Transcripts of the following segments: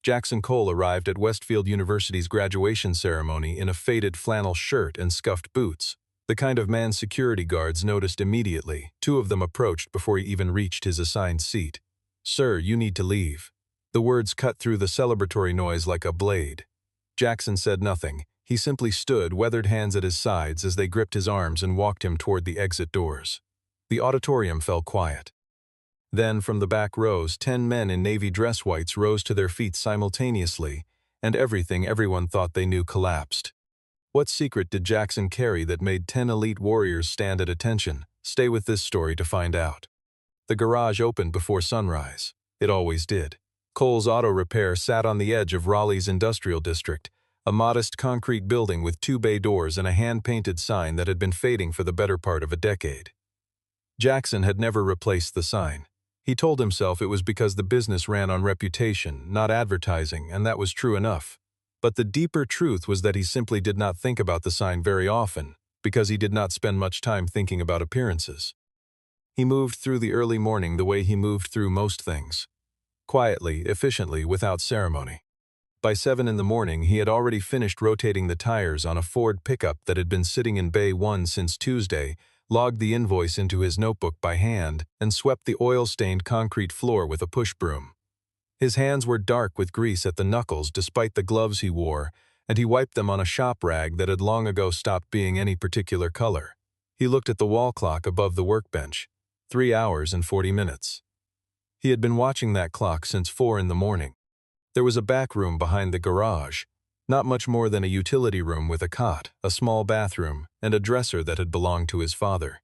Jackson Cole arrived at Westfield University's graduation ceremony in a faded flannel shirt and scuffed boots, the kind of man security guards noticed immediately. Two of them approached before he even reached his assigned seat. "Sir, you need to leave." The words cut through the celebratory noise like a blade. Jackson said nothing. He simply stood, weathered hands at his sides as they gripped his arms and walked him toward the exit doors. The auditorium fell quiet. Then, from the back rows, 10 men in navy dress whites rose to their feet simultaneously, and everyone thought they knew collapsed. What secret did Jackson carry that made 10 elite warriors stand at attention? Stay with this story to find out. The garage opened before sunrise. It always did. Cole's Auto Repair sat on the edge of Raleigh's industrial district, a modest concrete building with 2 bay doors and a hand-painted sign that had been fading for the better part of a decade. Jackson had never replaced the sign. He told himself it was because the business ran on reputation, not advertising, and that was true enough. But the deeper truth was that he simply did not think about the sign very often, because he did not spend much time thinking about appearances. He moved through the early morning the way he moved through most things. Quietly, efficiently, without ceremony. By 7 in the morning, he had already finished rotating the tires on a Ford pickup that had been sitting in Bay 1 since Tuesday, logged the invoice into his notebook by hand, and swept the oil-stained concrete floor with a push broom. His hands were dark with grease at the knuckles despite the gloves he wore, and he wiped them on a shop rag that had long ago stopped being any particular color. He looked at the wall clock above the workbench. 3 hours and 40 minutes. He had been watching that clock since 4 in the morning. There was a back room behind the garage, not much more than a utility room with a cot, a small bathroom, and a dresser that had belonged to his father.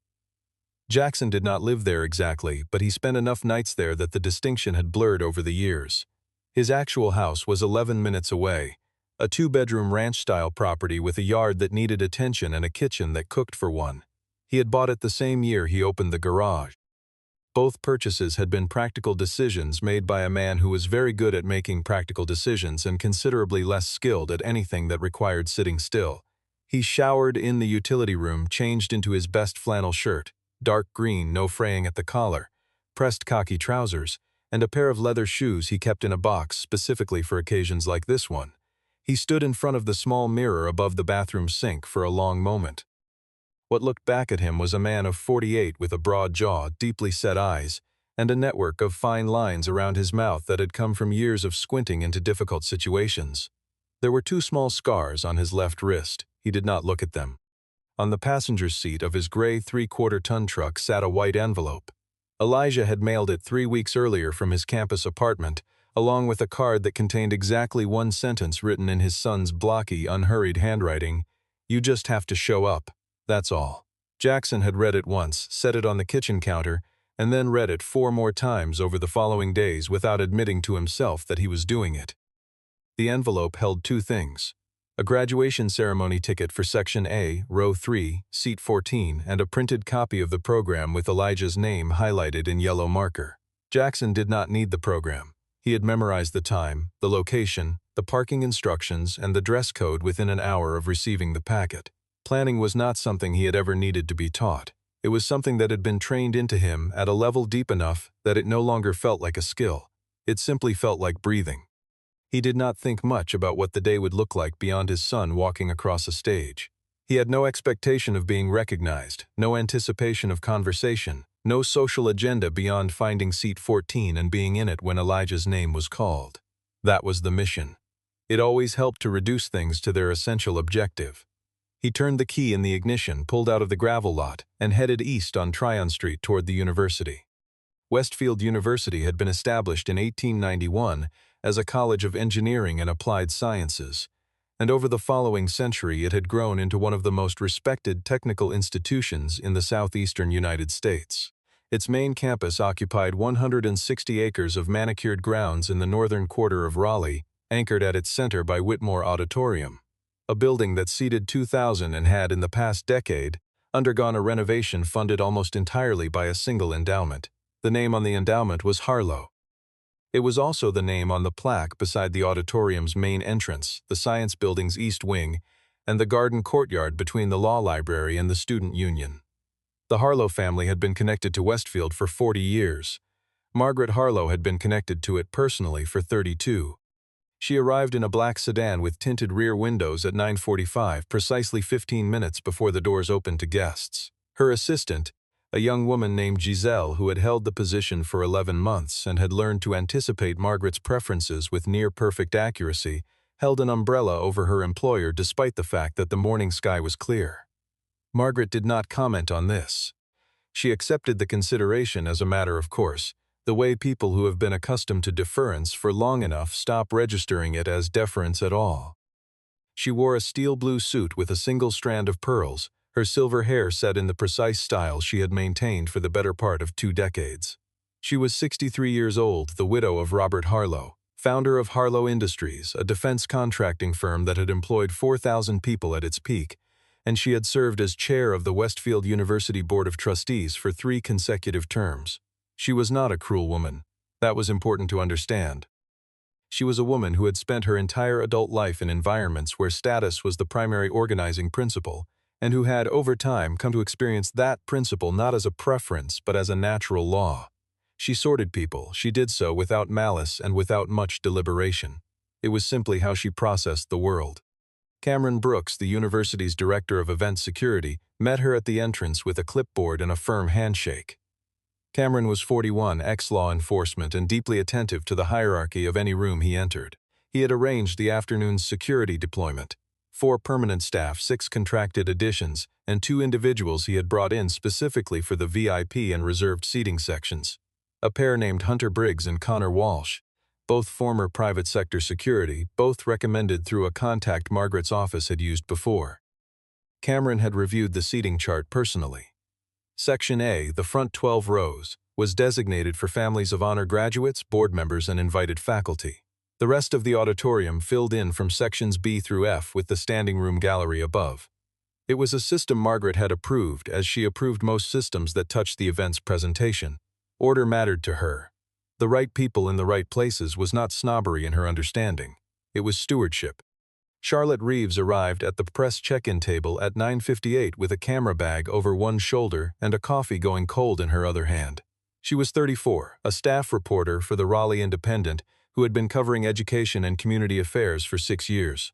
Jackson did not live there exactly, but he spent enough nights there that the distinction had blurred over the years. His actual house was 11 minutes away, a 2-bedroom ranch-style property with a yard that needed attention and a kitchen that cooked for one. He had bought it the same year he opened the garage. Both purchases had been practical decisions made by a man who was very good at making practical decisions and considerably less skilled at anything that required sitting still. He showered in the utility room, changed into his best flannel shirt, dark green, no fraying at the collar, pressed khaki trousers, and a pair of leather shoes he kept in a box specifically for occasions like this one. He stood in front of the small mirror above the bathroom sink for a long moment. What looked back at him was a man of 48 with a broad jaw, deeply set eyes, and a network of fine lines around his mouth that had come from years of squinting into difficult situations. There were 2 small scars on his left wrist. He did not look at them. On the passenger seat of his gray 3/4-ton truck sat a white envelope. Elijah had mailed it 3 weeks earlier from his campus apartment, along with a card that contained exactly one sentence written in his son's blocky, unhurried handwriting: "You just have to show up. That's all." Jackson had read it once, set it on the kitchen counter, and then read it 4 more times over the following days without admitting to himself that he was doing it. The envelope held 2 things: a graduation ceremony ticket for Section A, Row 3, Seat 14, and a printed copy of the program with Elijah's name highlighted in yellow marker. Jackson did not need the program. He had memorized the time, the location, the parking instructions, and the dress code within an hour of receiving the packet. Planning was not something he had ever needed to be taught. It was something that had been trained into him at a level deep enough that it no longer felt like a skill. It simply felt like breathing. He did not think much about what the day would look like beyond his son walking across a stage. He had no expectation of being recognized, no anticipation of conversation, no social agenda beyond finding seat 14 and being in it when Elijah's name was called. That was the mission. It always helped to reduce things to their essential objective. He turned the key in the ignition, pulled out of the gravel lot, and headed east on Tryon Street toward the university. Westfield University had been established in 1891 as a college of engineering and applied sciences, and over the following century it had grown into one of the most respected technical institutions in the southeastern United States. Its main campus occupied 160 acres of manicured grounds in the northern quarter of Raleigh, anchored at its center by Whitmore Auditorium, a building that seated 2,000 and had, in the past decade, undergone a renovation funded almost entirely by a single endowment. The name on the endowment was Harlow. It was also the name on the plaque beside the auditorium's main entrance, the science building's east wing, and the garden courtyard between the law library and the student union. The Harlow family had been connected to Westfield for 40 years. Margaret Harlow had been connected to it personally for 32. She arrived in a black sedan with tinted rear windows at 9:45, precisely 15 minutes before the doors opened to guests. Her assistant, a young woman named Giselle who had held the position for 11 months and had learned to anticipate Margaret's preferences with near-perfect accuracy, held an umbrella over her employer despite the fact that the morning sky was clear. Margaret did not comment on this. She accepted the consideration as a matter of course, the way people who have been accustomed to deference for long enough stop registering it as deference at all. She wore a steel blue suit with a single strand of pearls, her silver hair set in the precise style she had maintained for the better part of 2 decades. She was 63 years old, the widow of Robert Harlow, founder of Harlow Industries, a defense contracting firm that had employed 4,000 people at its peak, and she had served as chair of the Westfield University Board of Trustees for 3 consecutive terms. She was not a cruel woman. That was important to understand. She was a woman who had spent her entire adult life in environments where status was the primary organizing principle, and who had, over time, come to experience that principle not as a preference but as a natural law. She sorted people. She did so without malice and without much deliberation. It was simply how she processed the world. Cameron Brooks, the university's director of event security, met her at the entrance with a clipboard and a firm handshake. Cameron was 41, ex-law enforcement, and deeply attentive to the hierarchy of any room he entered. He had arranged the afternoon's security deployment. 4 permanent staff, 6 contracted additions, and 2 individuals he had brought in specifically for the VIP and reserved seating sections. A pair named Hunter Briggs and Connor Walsh, both former private sector security, both recommended through a contact Margaret's office had used before. Cameron had reviewed the seating chart personally. Section A, the front 12 rows, was designated for families of honor graduates, board members, and invited faculty. The rest of the auditorium filled in from sections B through F with the standing room gallery above. It was a system Margaret had approved, as she approved most systems that touched the event's presentation. Order mattered to her. The right people in the right places was not snobbery in her understanding. It was stewardship. Charlotte Reeves arrived at the press check-in table at 9:58 with a camera bag over one shoulder and a coffee going cold in her other hand. She was 34, a staff reporter for the Raleigh Independent who had been covering education and community affairs for 6 years.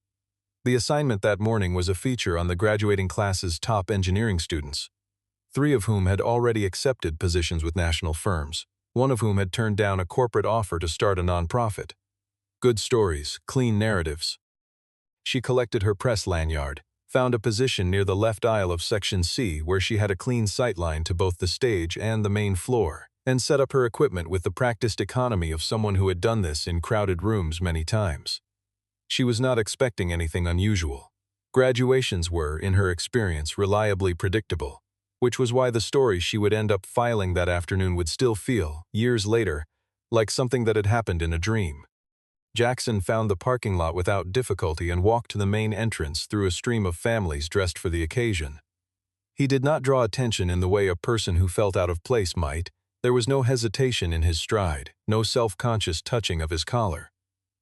The assignment that morning was a feature on the graduating class's top engineering students, 3 of whom had already accepted positions with national firms, one of whom had turned down a corporate offer to start a nonprofit. Good stories, clean narratives. She collected her press lanyard, found a position near the left aisle of Section C where she had a clean sightline to both the stage and the main floor, and set up her equipment with the practiced economy of someone who had done this in crowded rooms many times. She was not expecting anything unusual. Graduations were, in her experience, reliably predictable, which was why the story she would end up filing that afternoon would still feel, years later, like something that had happened in a dream. Jackson found the parking lot without difficulty and walked to the main entrance through a stream of families dressed for the occasion. He did not draw attention in the way a person who felt out of place might. There was no hesitation in his stride, no self-conscious touching of his collar.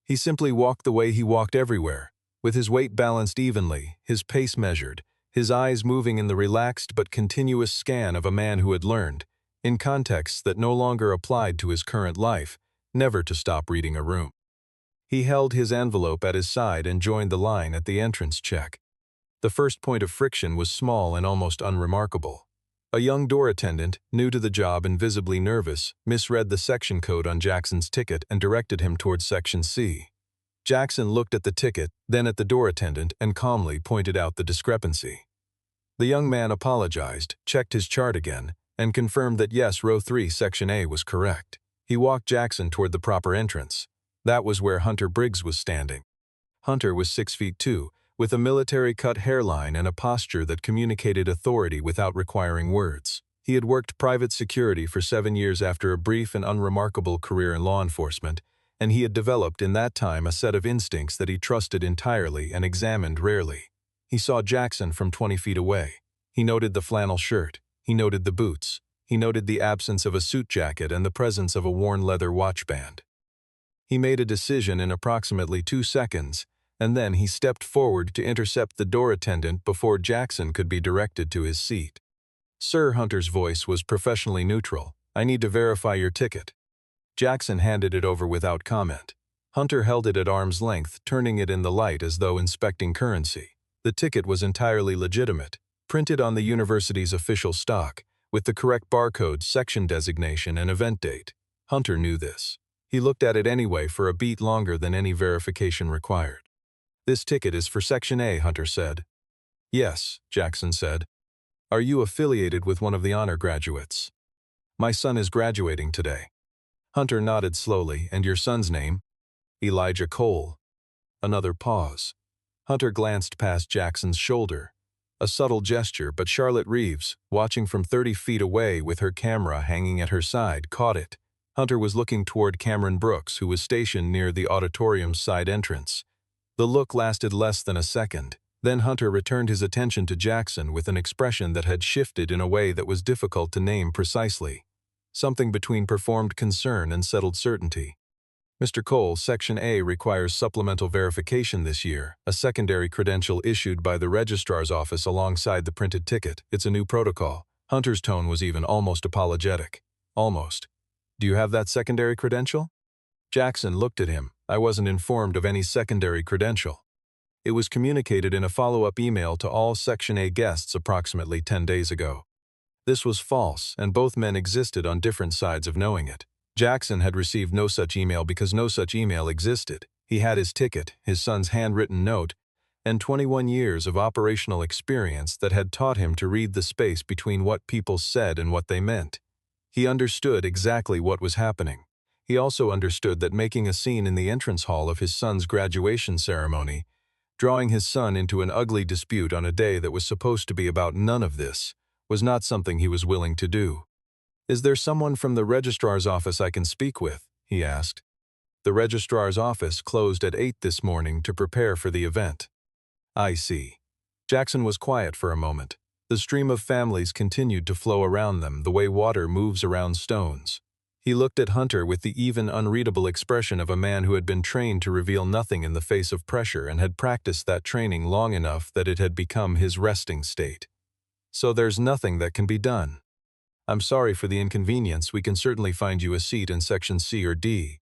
He simply walked the way he walked everywhere, with his weight balanced evenly, his pace measured, his eyes moving in the relaxed but continuous scan of a man who had learned, in contexts that no longer applied to his current life, never to stop reading a room. He held his envelope at his side and joined the line at the entrance check. The first point of friction was small and almost unremarkable. A young door attendant, new to the job and visibly nervous, misread the section code on Jackson's ticket and directed him towards Section C. Jackson looked at the ticket, then at the door attendant, and calmly pointed out the discrepancy. The young man apologized, checked his chart again, and confirmed that yes, row 3, Section A was correct. He walked Jackson toward the proper entrance. That was where Hunter Briggs was standing. Hunter was 6'2", with a military-cut hairline and a posture that communicated authority without requiring words. He had worked private security for 7 years after a brief and unremarkable career in law enforcement, and he had developed in that time a set of instincts that he trusted entirely and examined rarely. He saw Jackson from 20 feet away. He noted the flannel shirt. He noted the boots. He noted the absence of a suit jacket and the presence of a worn leather watch band. He made a decision in approximately 2 seconds, and then he stepped forward to intercept the door attendant before Jackson could be directed to his seat. "Sir," Hunter's voice was professionally neutral, "I need to verify your ticket." Jackson handed it over without comment. Hunter held it at arm's length, turning it in the light as though inspecting currency. The ticket was entirely legitimate, printed on the university's official stock, with the correct barcode, section designation, and event date. Hunter knew this. He looked at it anyway for a beat longer than any verification required. "This ticket is for Section A," Hunter said. "Yes," Jackson said. "Are you affiliated with one of the honor graduates?" "My son is graduating today." Hunter nodded slowly. "And your son's name?" "Elijah Cole." Another pause. Hunter glanced past Jackson's shoulder. A subtle gesture, but Charlotte Reeves, watching from 30 feet away with her camera hanging at her side, caught it. Hunter was looking toward Cameron Brooks, who was stationed near the auditorium's side entrance. The look lasted less than a second. Then Hunter returned his attention to Jackson with an expression that had shifted in a way that was difficult to name precisely. Something between performed concern and settled certainty. "Mr. Cole, Section A requires supplemental verification this year, a secondary credential issued by the registrar's office alongside the printed ticket. It's a new protocol." Hunter's tone was even almost apologetic. "Almost. Do you have that secondary credential?" Jackson looked at him. "I wasn't informed of any secondary credential. It was communicated in a follow-up email to all Section A guests approximately 10 days ago." This was false, and both men existed on different sides of knowing it. Jackson had received no such email because no such email existed. He had his ticket, his son's handwritten note, and 21 years of operational experience that had taught him to read the space between what people said and what they meant. He understood exactly what was happening. He also understood that making a scene in the entrance hall of his son's graduation ceremony, drawing his son into an ugly dispute on a day that was supposed to be about none of this, was not something he was willing to do. "Is there someone from the registrar's office I can speak with?" he asked. "The registrar's office closed at 8 this morning to prepare for the event." "I see." Jackson was quiet for a moment. The stream of families continued to flow around them the way water moves around stones. He looked at Hunter with the even unreadable expression of a man who had been trained to reveal nothing in the face of pressure and had practiced that training long enough that it had become his resting state. "So there's nothing that can be done. I'm sorry for the inconvenience. We can certainly find you a seat in Section C or D."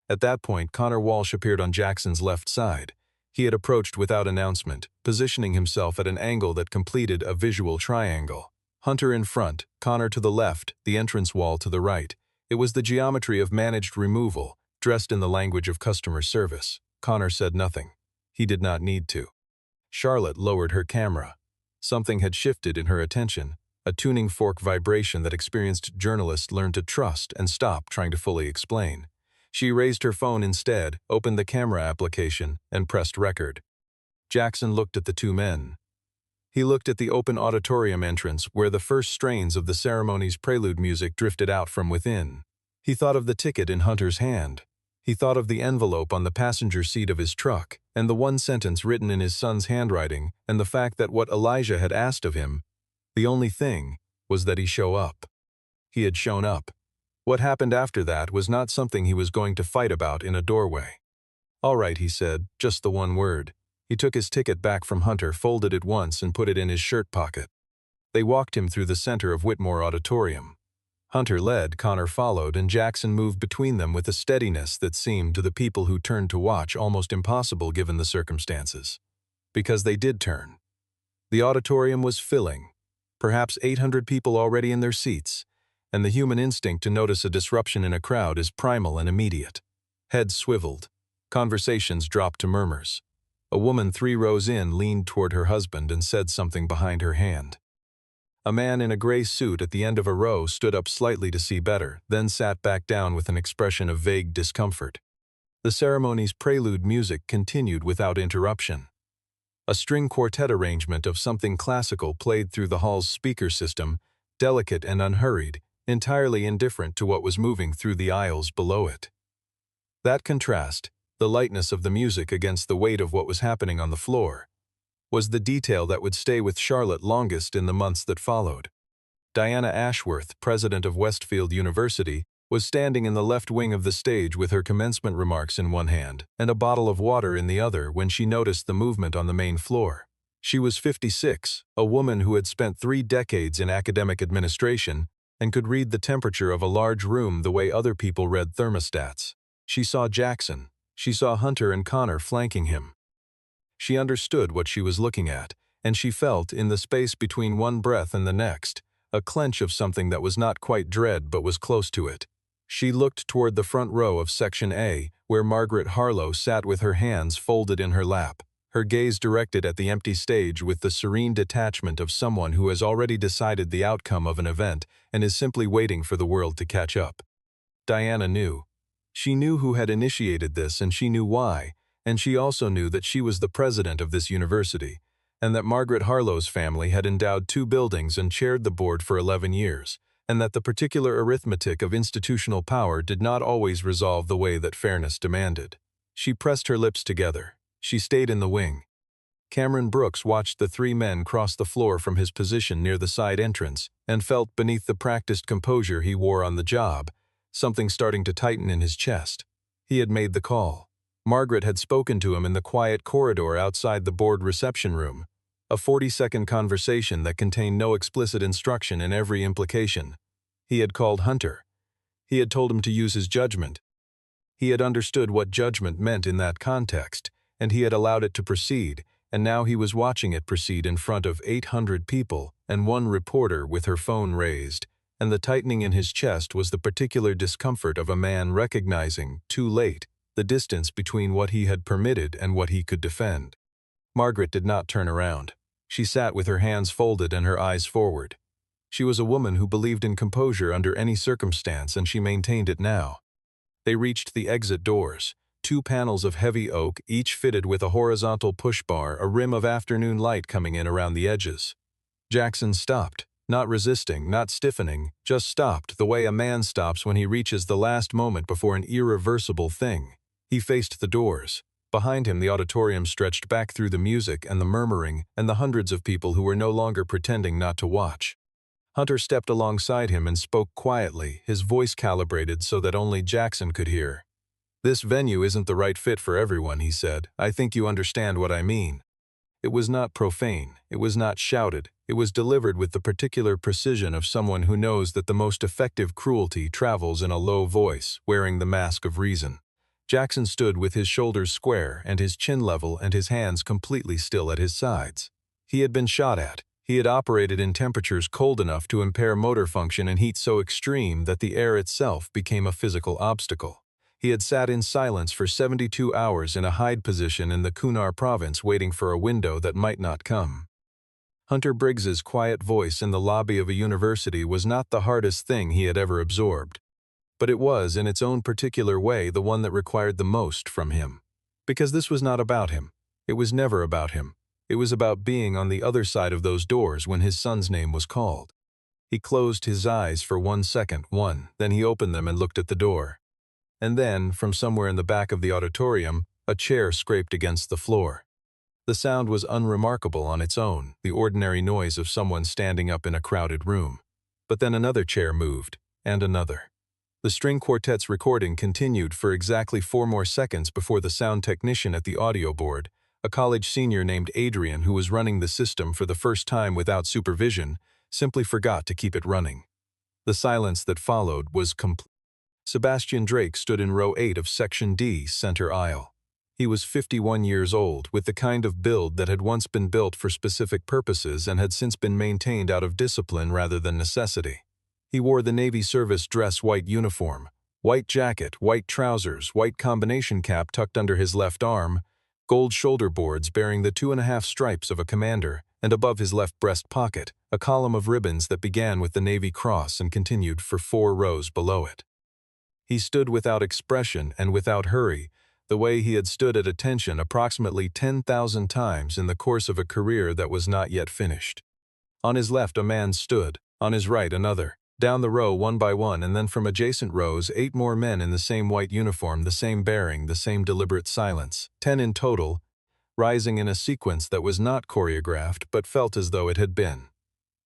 At that point, Connor Walsh appeared on Jackson's left side. He had approached without announcement, positioning himself at an angle that completed a visual triangle. Hunter in front, Connor to the left, the entrance wall to the right. It was the geometry of managed removal, dressed in the language of customer service. Connor said nothing. He did not need to. Charlotte lowered her camera. Something had shifted in her attention, a tuning fork vibration that experienced journalists learned to trust and stop trying to fully explain. She raised her phone instead, opened the camera application, and pressed record. Jackson looked at the two men. He looked at the open auditorium entrance where the first strains of the ceremony's prelude music drifted out from within. He thought of the ticket in Hunter's hand. He thought of the envelope on the passenger seat of his truck, and the one sentence written in his son's handwriting, and the fact that what Elijah had asked of him, the only thing, was that he show up. He had shown up. What happened after that was not something he was going to fight about in a doorway. "All right," he said, just the one word. He took his ticket back from Hunter, folded it once, and put it in his shirt pocket. They walked him through the center of Whitmore Auditorium. Hunter led, Connor followed, and Jackson moved between them with a steadiness that seemed to the people who turned to watch almost impossible given the circumstances. Because they did turn. The auditorium was filling. Perhaps 800 people already in their seats, and the human instinct to notice a disruption in a crowd is primal and immediate. Heads swiveled. Conversations dropped to murmurs. A woman 3 rows in leaned toward her husband and said something behind her hand. A man in a gray suit at the end of a row stood up slightly to see better, then sat back down with an expression of vague discomfort. The ceremony's prelude music continued without interruption. A string quartet arrangement of something classical played through the hall's speaker system, delicate and unhurried, entirely indifferent to what was moving through the aisles below it. That contrast, the lightness of the music against the weight of what was happening on the floor, was the detail that would stay with Charlotte longest in the months that followed. Diana Ashworth, president of Westfield University, was standing in the left wing of the stage with her commencement remarks in one hand and a bottle of water in the other when she noticed the movement on the main floor. She was 56, a woman who had spent 3 decades in academic administration and could read the temperature of a large room the way other people read thermostats. She saw Jackson. She saw Hunter and Connor flanking him. She understood what she was looking at, and she felt, in the space between one breath and the next, a clench of something that was not quite dread but was close to it. She looked toward the front row of Section A, where Margaret Harlow sat with her hands folded in her lap, her gaze directed at the empty stage with the serene detachment of someone who has already decided the outcome of an event and is simply waiting for the world to catch up. Diana knew. She knew who had initiated this, and she knew why, and she also knew that she was the president of this university, and that Margaret Harlow's family had endowed 2 buildings and chaired the board for 11 years, and that the particular arithmetic of institutional power did not always resolve the way that fairness demanded. She pressed her lips together. She stayed in the wing. Cameron Brooks watched the 3 men cross the floor from his position near the side entrance and felt, beneath the practiced composure he wore on the job, something starting to tighten in his chest. He had made the call. Margaret had spoken to him in the quiet corridor outside the board reception room, a 40-second conversation that contained no explicit instruction in every implication. He had called Hunter. He had told him to use his judgment. He had understood what judgment meant in that context, and he had allowed it to proceed, and now he was watching it proceed in front of 800 people and 1 reporter with her phone raised, and the tightening in his chest was the particular discomfort of a man recognizing, too late, the distance between what he had permitted and what he could defend. Margaret did not turn around. She sat with her hands folded and her eyes forward. She was a woman who believed in composure under any circumstance, and she maintained it now. They reached the exit doors, 2 panels of heavy oak, each fitted with a horizontal push bar, a rim of afternoon light coming in around the edges. Jackson stopped, not resisting, not stiffening, just stopped the way a man stops when he reaches the last moment before an irreversible thing. He faced the doors. Behind him, the auditorium stretched back through the music and the murmuring and the hundreds of people who were no longer pretending not to watch. Hunter stepped alongside him and spoke quietly, his voice calibrated so that only Jackson could hear. "This venue isn't the right fit for everyone," he said. "I think you understand what I mean." It was not profane. It was not shouted. It was delivered with the particular precision of someone who knows that the most effective cruelty travels in a low voice, wearing the mask of reason. Jackson stood with his shoulders square and his chin level and his hands completely still at his sides. He had been shot at. He had operated in temperatures cold enough to impair motor function and heat so extreme that the air itself became a physical obstacle. He had sat in silence for 72 hours in a hide position in the Kunar province waiting for a window that might not come. Hunter Briggs's quiet voice in the lobby of a university was not the hardest thing he had ever absorbed. But it was, in its own particular way, the one that required the most from him. Because this was not about him. It was never about him. It was about being on the other side of those doors when his son's name was called. He closed his eyes for 1 second, then he opened them and looked at the door. And then, from somewhere in the back of the auditorium, a chair scraped against the floor. The sound was unremarkable on its own, the ordinary noise of someone standing up in a crowded room. But then another chair moved, and another. The string quartet's recording continued for exactly 4 more seconds before the sound technician at the audio board, a college senior named Adrian who was running the system for the first time without supervision, simply forgot to keep it running. The silence that followed was complete. Sebastian Drake stood in row 8 of Section D, center aisle. He was 51 years old, with the kind of build that had once been built for specific purposes and had since been maintained out of discipline rather than necessity. He wore the Navy service dress white uniform, white jacket, white trousers, white combination cap tucked under his left arm, gold shoulder boards bearing the 2.5 stripes of a commander, and above his left breast pocket, a column of ribbons that began with the Navy Cross and continued for 4 rows below it. He stood without expression and without hurry, the way he had stood at attention approximately 10,000 times in the course of a career that was not yet finished. On his left a man stood, on his right another, down the row 1 by 1, and then from adjacent rows 8 more men in the same white uniform, the same bearing, the same deliberate silence, 10 in total, rising in a sequence that was not choreographed but felt as though it had been.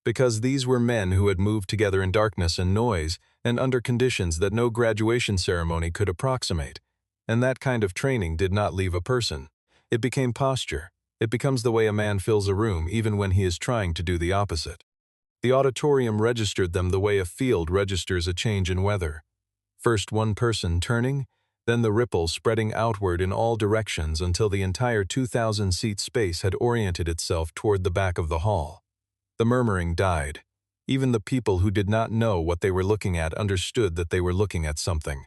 Because these were men who had moved together in darkness and noise and under conditions that no graduation ceremony could approximate. And that kind of training did not leave a person. It became posture. It becomes the way a man fills a room even when he is trying to do the opposite. The auditorium registered them the way a field registers a change in weather. First one person turning, then the ripple spreading outward in all directions until the entire 2,000-seat space had oriented itself toward the back of the hall. The murmuring died. Even the people who did not know what they were looking at understood that they were looking at something.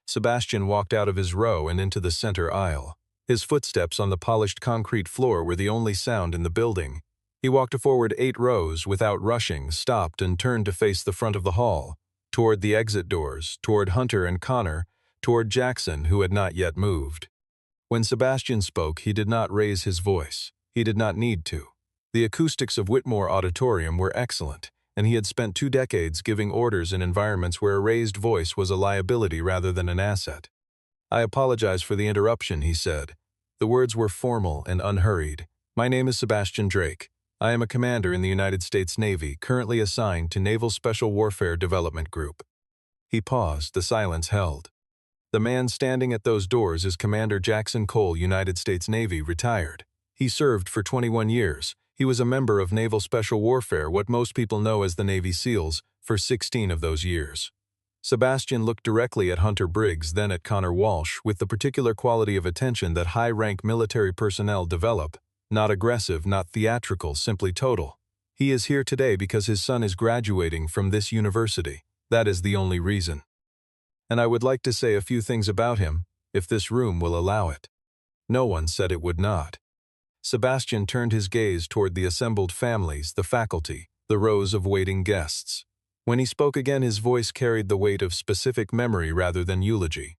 Sebastian walked out of his row and into the center aisle. His footsteps on the polished concrete floor were the only sound in the building. He walked forward 8 rows without rushing, stopped and turned to face the front of the hall, toward the exit doors, toward Hunter and Connor, toward Jackson, who had not yet moved. When Sebastian spoke, he did not raise his voice. He did not need to. The acoustics of Whitmore Auditorium were excellent, and he had spent 2 decades giving orders in environments where a raised voice was a liability rather than an asset. "I apologize for the interruption," he said. The words were formal and unhurried. "My name is Sebastian Drake. I am a commander in the United States Navy, currently assigned to Naval Special Warfare Development Group." He paused. The silence held. "The man standing at those doors is Commander Jackson Cole, United States Navy, retired. He served for 21 years. He was a member of Naval Special Warfare, what most people know as the Navy SEALs, for 16 of those years." Sebastian looked directly at Hunter Briggs, then at Connor Walsh, with the particular quality of attention that high-rank military personnel develop. Not aggressive, not theatrical, simply total. "He is here today because his son is graduating from this university. That is the only reason. And I would like to say a few things about him, if this room will allow it." No one said it would not. Sebastian turned his gaze toward the assembled families, the faculty, the rows of waiting guests. When he spoke again, his voice carried the weight of specific memory rather than eulogy.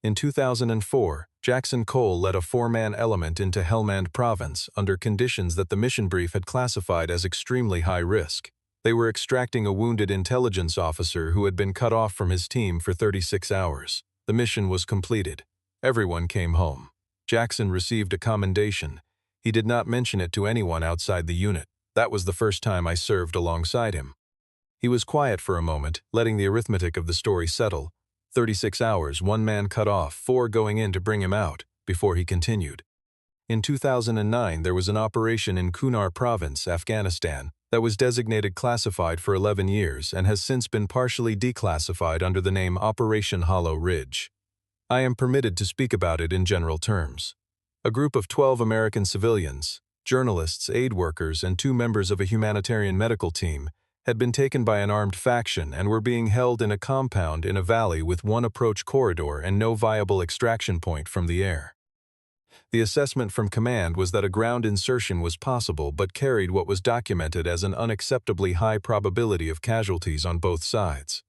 In 2004, Jackson Cole led a 4-man element into Helmand Province under conditions that the mission brief had classified as extremely high risk. They were extracting a wounded intelligence officer who had been cut off from his team for 36 hours. The mission was completed. Everyone came home. Jackson received a commendation. He did not mention it to anyone outside the unit. "That was the first time I served alongside him." He was quiet for a moment, letting the arithmetic of the story settle. 36 hours, 1 man cut off, 4 going in to bring him out, before he continued. "In 2009, there was an operation in Kunar Province, Afghanistan, that was designated classified for 11 years and has since been partially declassified under the name Operation Hollow Ridge. I am permitted to speak about it in general terms. A group of 12 American civilians, journalists, aid workers, and 2 members of a humanitarian medical team had been taken by an armed faction and were being held in a compound in a valley with 1 approach corridor and no viable extraction point from the air. The assessment from command was that a ground insertion was possible but carried what was documented as an unacceptably high probability of casualties on both sides.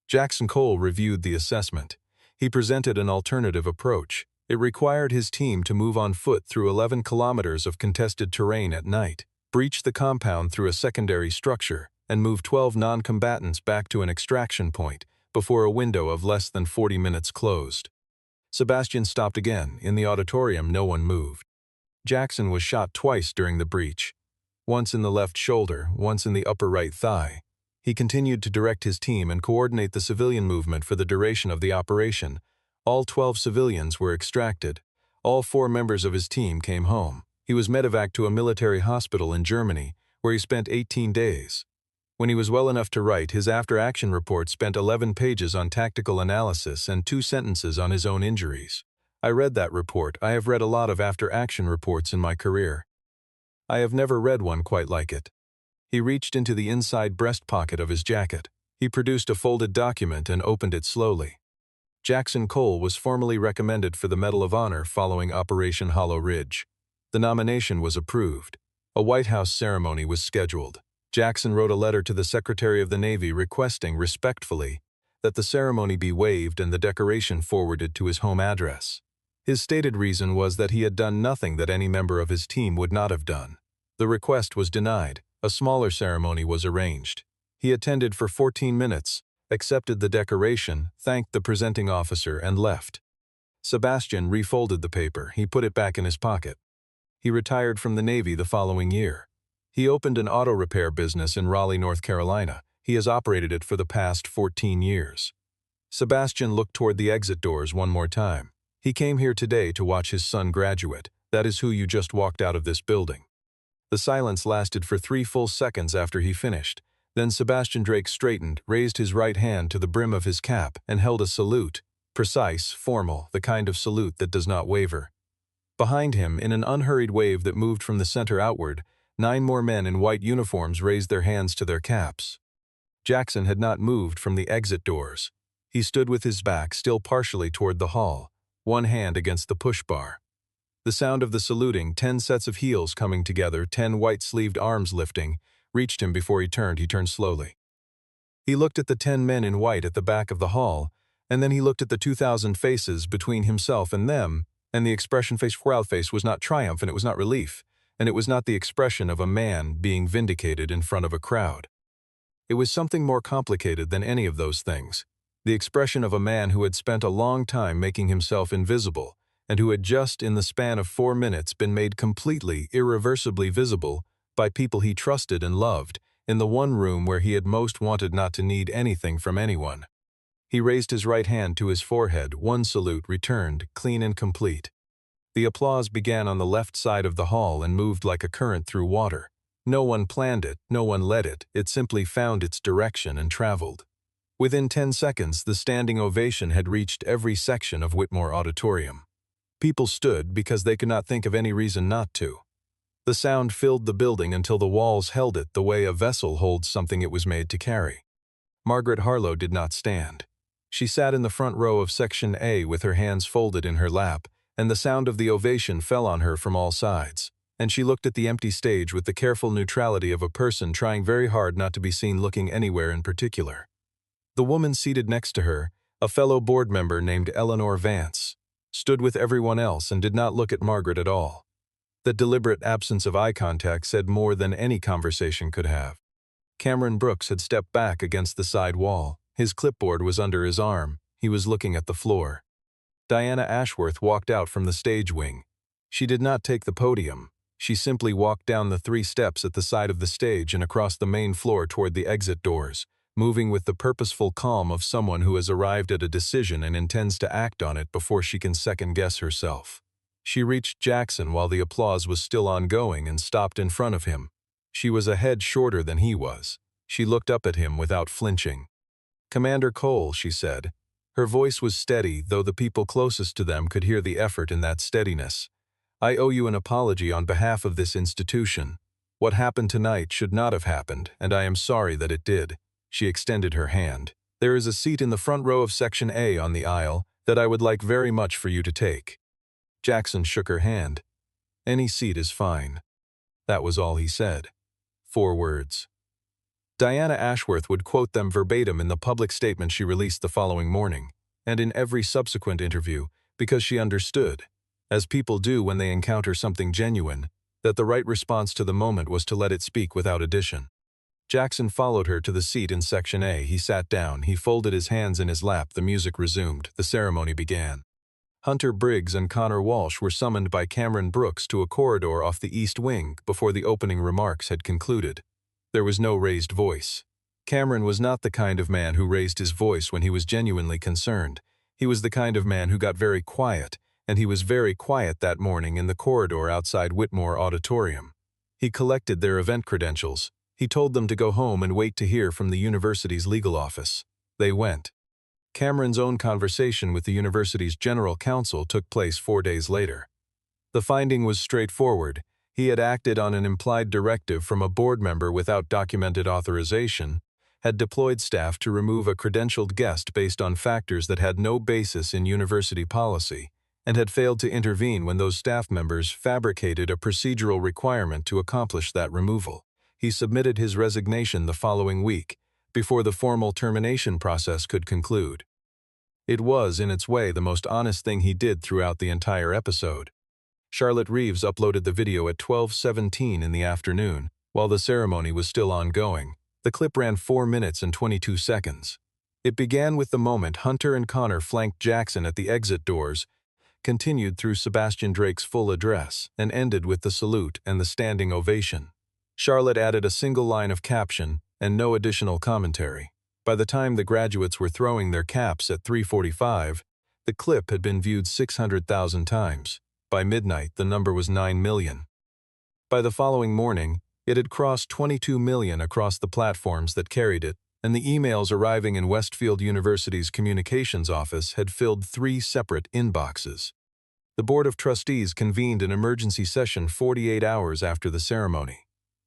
Jackson Cole reviewed the assessment. He presented an alternative approach. It required his team to move on foot through 11 kilometers of contested terrain at night, breach the compound through a secondary structure, and move 12 non-combatants back to an extraction point before a window of less than 40 minutes closed. Sebastian stopped again. In the auditorium, no one moved. Jackson was shot twice during the breach, once in the left shoulder, once in the upper right thigh. He continued to direct his team and coordinate the civilian movement for the duration of the operation. All 12 civilians were extracted. All 4 members of his team came home. He was medevaced to a military hospital in Germany, where he spent 18 days. When he was well enough to write, his after-action report spent 11 pages on tactical analysis and 2 sentences on his own injuries. I read that report. I have read a lot of after-action reports in my career. I have never read one quite like it. He reached into the inside breast pocket of his jacket. He produced a folded document and opened it slowly. Jackson Cole was formally recommended for the Medal of Honor following Operation Hollow Ridge. The nomination was approved. A White House ceremony was scheduled. Jackson wrote a letter to the Secretary of the Navy requesting, respectfully, that the ceremony be waived and the decoration forwarded to his home address. His stated reason was that he had done nothing that any member of his team would not have done. The request was denied. A smaller ceremony was arranged. He attended for 14 minutes, accepted the decoration, thanked the presenting officer, and left. Sebastian refolded the paper. He put it back in his pocket. He retired from the Navy the following year. He opened an auto repair business in Raleigh, North Carolina. He has operated it for the past 14 years. Sebastian looked toward the exit doors one more time. He came here today to watch his son graduate. That is who you just walked out of this building. The silence lasted for 3 full seconds after he finished. Then Sebastian Drake straightened, raised his right hand to the brim of his cap, and held a salute. Precise, formal, the kind of salute that does not waver. Behind him, in an unhurried wave that moved from the center outward, 9 more men in white uniforms raised their hands to their caps. Jackson had not moved from the exit doors. He stood with his back still partially toward the hall, one hand against the push bar. The sound of the saluting, 10 sets of heels coming together, 10 white-sleeved arms lifting, reached him before he turned slowly. He looked at the 10 men in white at the back of the hall, and then he looked at the 2,000 faces between himself and them, and the expression face was not triumph and it was not relief, and it was not the expression of a man being vindicated in front of a crowd. It was something more complicated than any of those things, the expression of a man who had spent a long time making himself invisible, and who had just in the span of 4 minutes been made completely, irreversibly visible by people he trusted and loved, in the one room where he had most wanted not to need anything from anyone. He raised his right hand to his forehead, one salute returned, clean and complete. The applause began on the left side of the hall and moved like a current through water. No one planned it, no one led it simply found its direction and traveled. Within 10 seconds, the standing ovation had reached every section of Whitmore Auditorium. People stood because they could not think of any reason not to. The sound filled the building until the walls held it the way a vessel holds something it was made to carry. Margaret Harlow did not stand. She sat in the front row of Section A with her hands folded in her lap, and the sound of the ovation fell on her from all sides, and she looked at the empty stage with the careful neutrality of a person trying very hard not to be seen looking anywhere in particular. The woman seated next to her, a fellow board member named Eleanor Vance, stood with everyone else and did not look at Margaret at all. The deliberate absence of eye contact said more than any conversation could have. Cameron Brooks had stepped back against the side wall. His clipboard was under his arm. He was looking at the floor. Diana Ashworth walked out from the stage wing. She did not take the podium. She simply walked down the 3 steps at the side of the stage and across the main floor toward the exit doors, moving with the purposeful calm of someone who has arrived at a decision and intends to act on it before she can second-guess herself. She reached Jackson while the applause was still ongoing and stopped in front of him. She was a head shorter than he was. She looked up at him without flinching. "Commander Cole," she said. Her voice was steady, though the people closest to them could hear the effort in that steadiness. "I owe you an apology on behalf of this institution. What happened tonight should not have happened, and I am sorry that it did." She extended her hand. "There is a seat in the front row of Section A on the aisle that I would like very much for you to take." Jackson shook her hand. "Any seat is fine." That was all he said. 4 words. Diana Ashworth would quote them verbatim in the public statement she released the following morning, and in every subsequent interview, because she understood, as people do when they encounter something genuine, that the right response to the moment was to let it speak without addition. Jackson followed her to the seat in Section A. He sat down. He folded his hands in his lap. The music resumed. The ceremony began. Hunter Briggs and Connor Walsh were summoned by Cameron Brooks to a corridor off the east wing before the opening remarks had concluded. There was no raised voice. Cameron was not the kind of man who raised his voice when he was genuinely concerned. He was the kind of man who got very quiet, and he was very quiet that morning in the corridor outside Whitmore Auditorium. He collected their event credentials. He told them to go home and wait to hear from the university's legal office. They went. Cameron's own conversation with the university's general counsel took place 4 days later. The finding was straightforward. He had acted on an implied directive from a board member without documented authorization, had deployed staff to remove a credentialed guest based on factors that had no basis in university policy, and had failed to intervene when those staff members fabricated a procedural requirement to accomplish that removal. He submitted his resignation the following week, before the formal termination process could conclude. It was, in its way, the most honest thing he did throughout the entire episode. Charlotte Reeves uploaded the video at 12:17 in the afternoon, while the ceremony was still ongoing. The clip ran 4 minutes and 22 seconds. It began with the moment Hunter and Connor flanked Jackson at the exit doors, continued through Sebastian Drake's full address, and ended with the salute and the standing ovation. Charlotte added a single line of caption and no additional commentary. By the time the graduates were throwing their caps at 3:45, the clip had been viewed 600,000 times. By midnight, the number was 9 million. By the following morning, it had crossed 22 million across the platforms that carried it, and the emails arriving in Westfield University's communications office had filled 3 separate inboxes. The Board of Trustees convened an emergency session 48 hours after the ceremony.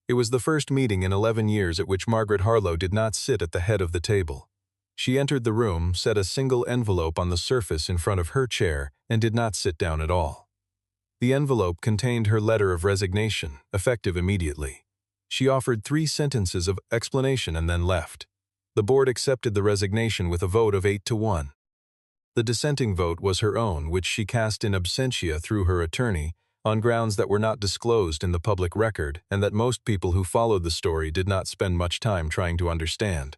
It was the first meeting in 11 years at which Margaret Harlow did not sit at the head of the table. She entered the room, set a single envelope on the surface in front of her chair, and did not sit down at all. The envelope contained her letter of resignation, effective immediately. She offered 3 sentences of explanation and then left. The board accepted the resignation with a vote of 8-1. The dissenting vote was her own, which she cast in absentia through her attorney, on grounds that were not disclosed in the public record and that most people who followed the story did not spend much time trying to understand.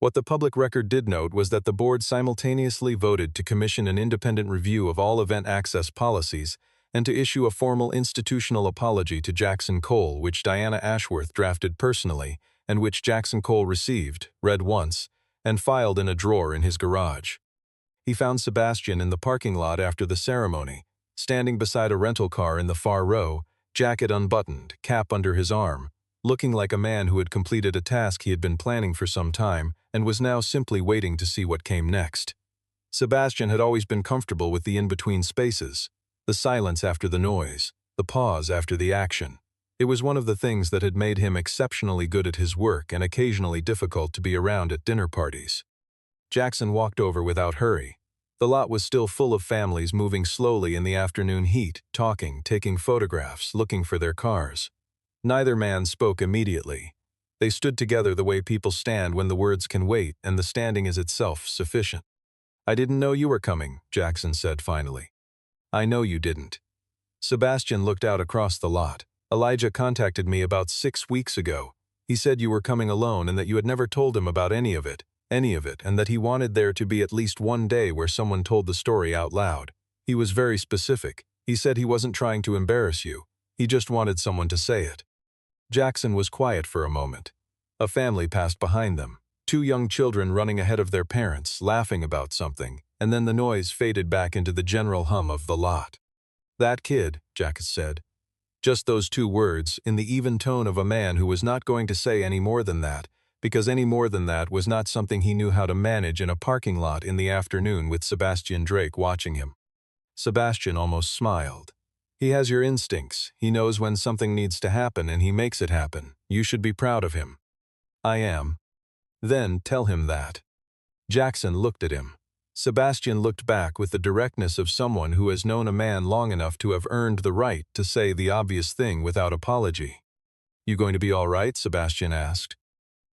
What the public record did note was that the board simultaneously voted to commission an independent review of all event access policies and to issue a formal institutional apology to Jackson Cole, which Diana Ashworth drafted personally and which Jackson Cole received, read once, and filed in a drawer in his garage. He found Sebastian in the parking lot after the ceremony, standing beside a rental car in the far row, jacket unbuttoned, cap under his arm, looking like a man who had completed a task he had been planning for some time and was now simply waiting to see what came next. Sebastian had always been comfortable with the in-between spaces, the silence after the noise, the pause after the action. It was one of the things that had made him exceptionally good at his work and occasionally difficult to be around at dinner parties. Jackson walked over without hurry. The lot was still full of families moving slowly in the afternoon heat, talking, taking photographs, looking for their cars. Neither man spoke immediately. They stood together the way people stand when the words can wait and the standing is itself sufficient. "I didn't know you were coming," Jackson said finally. "I know you didn't." Sebastian looked out across the lot. "Elijah contacted me about 6 weeks ago. He said you were coming alone and that you had never told him about any of it, and that he wanted there to be at least one day where someone told the story out loud. He was very specific. He said he wasn't trying to embarrass you. He just wanted someone to say it." Jackson was quiet for a moment. A family passed behind them, 2 young children running ahead of their parents, laughing about something, and then the noise faded back into the general hum of the lot. "That kid," Jack said. Just those 2 words, in the even tone of a man who was not going to say any more than that, because any more than that was not something he knew how to manage in a parking lot in the afternoon with Sebastian Drake watching him. Sebastian almost smiled. "He has your instincts. He knows when something needs to happen and he makes it happen. You should be proud of him." "I am." "Then tell him that." Jackson looked at him. Sebastian looked back with the directness of someone who has known a man long enough to have earned the right to say the obvious thing without apology. "You going to be all right?" Sebastian asked.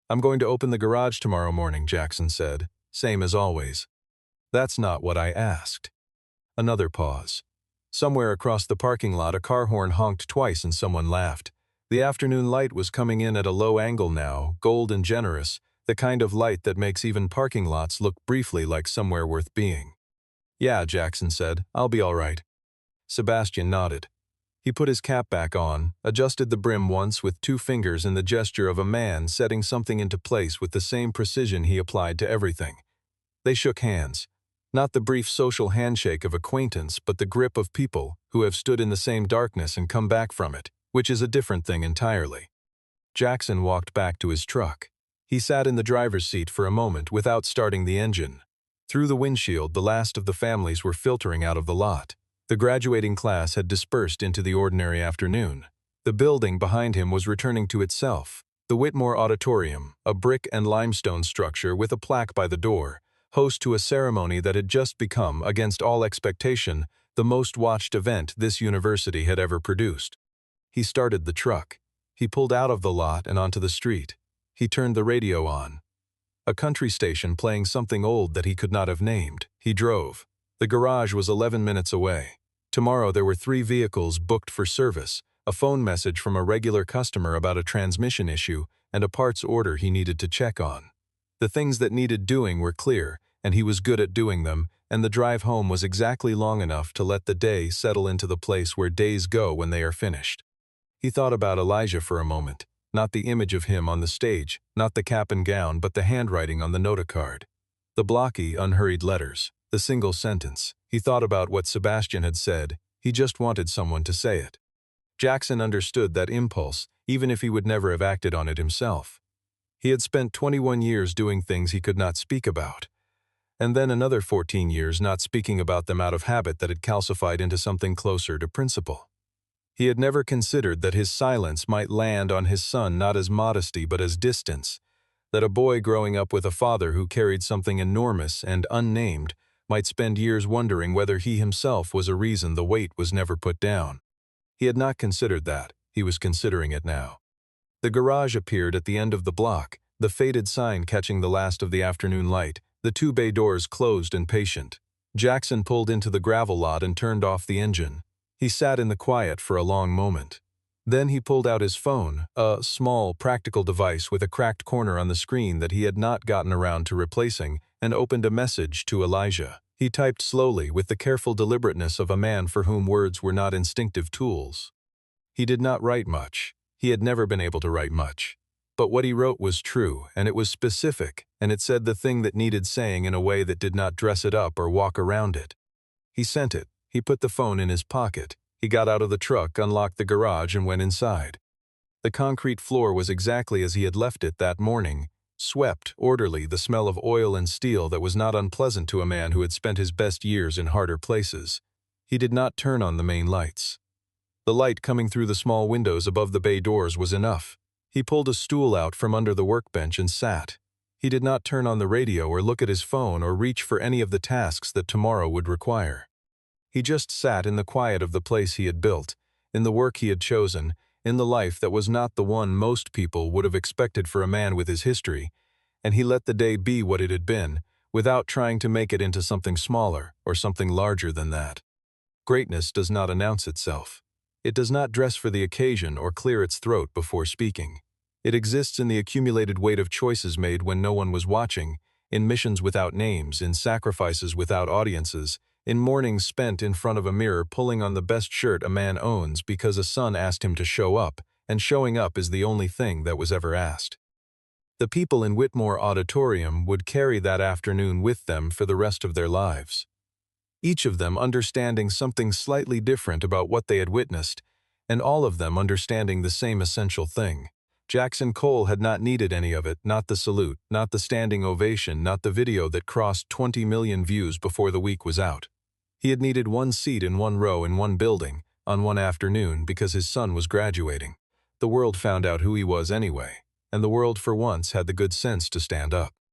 "I'm going to open the garage tomorrow morning," Jackson said, "same as always." "That's not what I asked." Another pause. Somewhere across the parking lot a car horn honked twice and someone laughed. The afternoon light was coming in at a low angle now, gold and generous, the kind of light that makes even parking lots look briefly like somewhere worth being. "Yeah," Jackson said, "I'll be all right." Sebastian nodded. He put his cap back on, adjusted the brim once with 2 fingers in the gesture of a man setting something into place with the same precision he applied to everything. They shook hands. Not the brief social handshake of acquaintance, but the grip of people who have stood in the same darkness and come back from it, which is a different thing entirely. Jackson walked back to his truck. He sat in the driver's seat for a moment without starting the engine. Through the windshield, the last of the families were filtering out of the lot. The graduating class had dispersed into the ordinary afternoon. The building behind him was returning to itself. The Whitmore Auditorium, a brick and limestone structure with a plaque by the door, host to a ceremony that had just become, against all expectation, the most watched event this university had ever produced. He started the truck. He pulled out of the lot and onto the street. He turned the radio on. A country station playing something old that he could not have named. He drove. The garage was 11 minutes away. Tomorrow there were 3 vehicles booked for service, a phone message from a regular customer about a transmission issue, and a parts order he needed to check on. The things that needed doing were clear, and he was good at doing them, and the drive home was exactly long enough to let the day settle into the place where days go when they are finished. He thought about Elijah for a moment. Not the image of him on the stage, not the cap and gown, but the handwriting on the notacard. The blocky, unhurried letters, the single sentence. He thought about what Sebastian had said. He just wanted someone to say it. Jackson understood that impulse, even if he would never have acted on it himself. He had spent 21 years doing things he could not speak about, and then another 14 years not speaking about them out of habit that had calcified into something closer to principle. He had never considered that his silence might land on his son not as modesty but as distance, that a boy growing up with a father who carried something enormous and unnamed might spend years wondering whether he himself was a reason the weight was never put down. He had not considered that. He was considering it now. The garage appeared at the end of the block, the faded sign catching the last of the afternoon light, the two bay doors closed and patient. Jackson pulled into the gravel lot and turned off the engine. He sat in the quiet for a long moment. Then he pulled out his phone, a small, practical device with a cracked corner on the screen that he had not gotten around to replacing, and opened a message to Elijah. He typed slowly, with the careful deliberateness of a man for whom words were not instinctive tools. He did not write much. He had never been able to write much. But what he wrote was true, and it was specific, and it said the thing that needed saying in a way that did not dress it up or walk around it. He sent it. He put the phone in his pocket. He got out of the truck, unlocked the garage, and went inside. The concrete floor was exactly as he had left it that morning, swept, orderly, the smell of oil and steel that was not unpleasant to a man who had spent his best years in harder places. He did not turn on the main lights. The light coming through the small windows above the bay doors was enough. He pulled a stool out from under the workbench and sat. He did not turn on the radio or look at his phone or reach for any of the tasks that tomorrow would require. He just sat in the quiet of the place he had built, in the work he had chosen, in the life that was not the one most people would have expected for a man with his history, and he let the day be what it had been, without trying to make it into something smaller or something larger than that. Greatness does not announce itself. It does not dress for the occasion or clear its throat before speaking. It exists in the accumulated weight of choices made when no one was watching, in missions without names, in sacrifices without audiences, in mornings spent in front of a mirror pulling on the best shirt a man owns because a son asked him to show up, and showing up is the only thing that was ever asked. The people in Whitmore Auditorium would carry that afternoon with them for the rest of their lives. Each of them understanding something slightly different about what they had witnessed, and all of them understanding the same essential thing. Jackson Cole had not needed any of it, not the salute, not the standing ovation, not the video that crossed 20 million views before the week was out. He had needed one seat in one row in one building, on one afternoon, because his son was graduating. The world found out who he was anyway, and the world for once had the good sense to stand up.